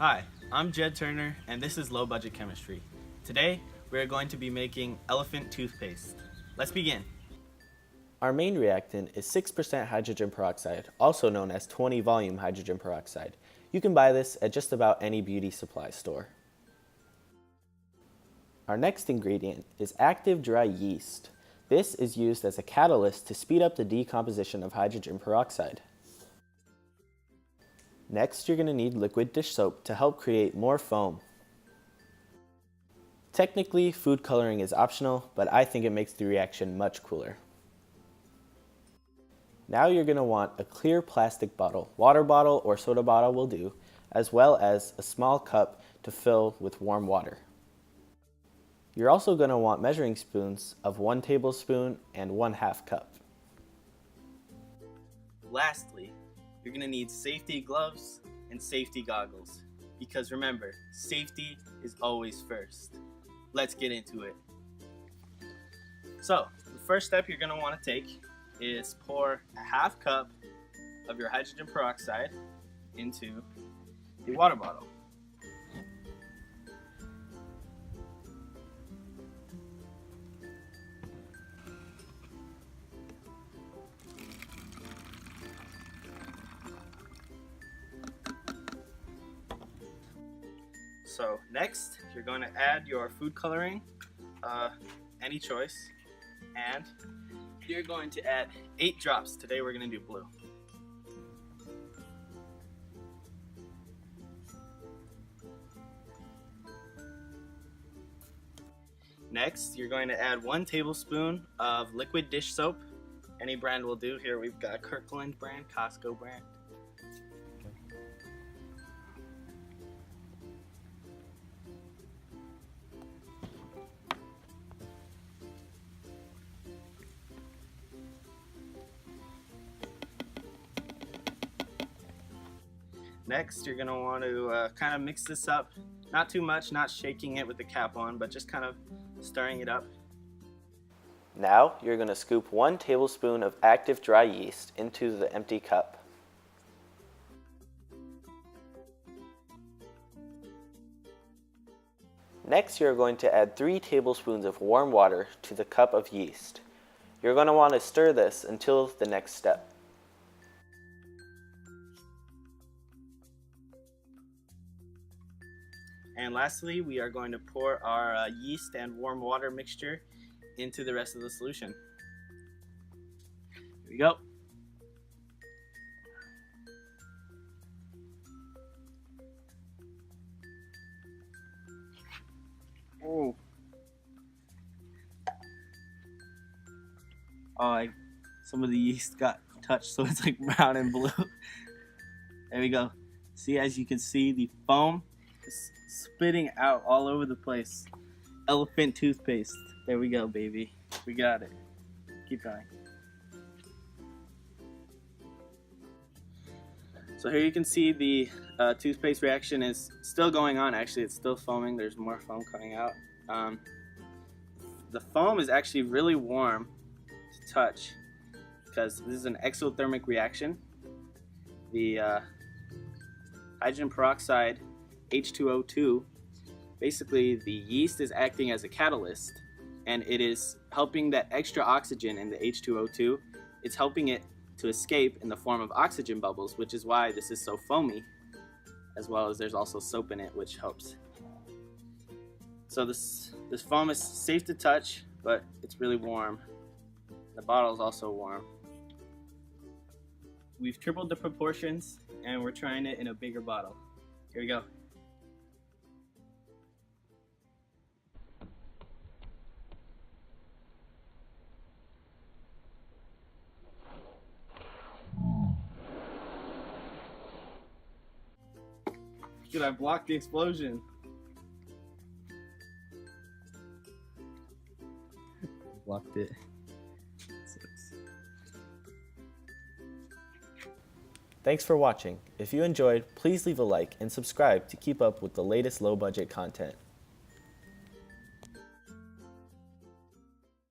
Hi, I'm Jed Turner and this is Low Budget Chemistry. Today, we are going to be making elephant toothpaste. Let's begin. Our main reactant is 6% hydrogen peroxide, also known as 20 volume hydrogen peroxide. You can buy this at just about any beauty supply store. Our next ingredient is active dry yeast. This is used as a catalyst to speed up the decomposition of hydrogen peroxide. Next, you're going to need liquid dish soap to help create more foam. Technically, food coloring is optional, but I think it makes the reaction much cooler. Now you're going to want a clear plastic bottle, water bottle or soda bottle will do, as well as a small cup to fill with warm water. You're also going to want measuring spoons of 1 tablespoon and 1/2 cup. Lastly, you're going to need safety gloves and safety goggles, because remember, safety is always first. Let's get into it. So, the first step you're going to want to take is pour a 1/2 cup of your hydrogen peroxide into the water bottle. So next, you're going to add your food coloring, any choice, and you're going to add 8 drops. Today we're going to do blue. Next, you're going to add 1 tablespoon of liquid dish soap. Any brand will do. Here we've got Kirkland brand, Costco brand. Next, you're going to want to kind of mix this up. Not too much, not shaking it with the cap on, but just kind of stirring it up. Now, you're going to scoop 1 tablespoon of active dry yeast into the empty cup. Next, you're going to add 3 tablespoons of warm water to the cup of yeast. You're going to want to stir this until the next step. And lastly, we are going to pour our yeast and warm water mixture into the rest of the solution. Here we go. Oh. Some of the yeast got touched, so it's like brown and blue. There we go. See, as you can see, the foam is spitting out all over the place. Elephant toothpaste. There we go, baby. We got it. Keep going. So here you can see the toothpaste reaction is still going on. Actually, it's still foaming. There's more foam coming out. The foam is actually really warm to touch because this is an exothermic reaction. The hydrogen peroxide H2O2, basically the yeast is acting as a catalyst, and it is helping that extra oxygen in the H2O2. It's helping it to escape in the form of oxygen bubbles, which is why this is so foamy, as well as there's also soap in it, which helps. So this foam is safe to touch, but it's really warm. The bottle is also warm. We've tripled the proportions, and we're trying it in a bigger bottle. Here we go. Dude, I blocked the explosion. Blocked it. Thanks for watching. If you enjoyed, please leave a like and subscribe to keep up with the latest low budget content.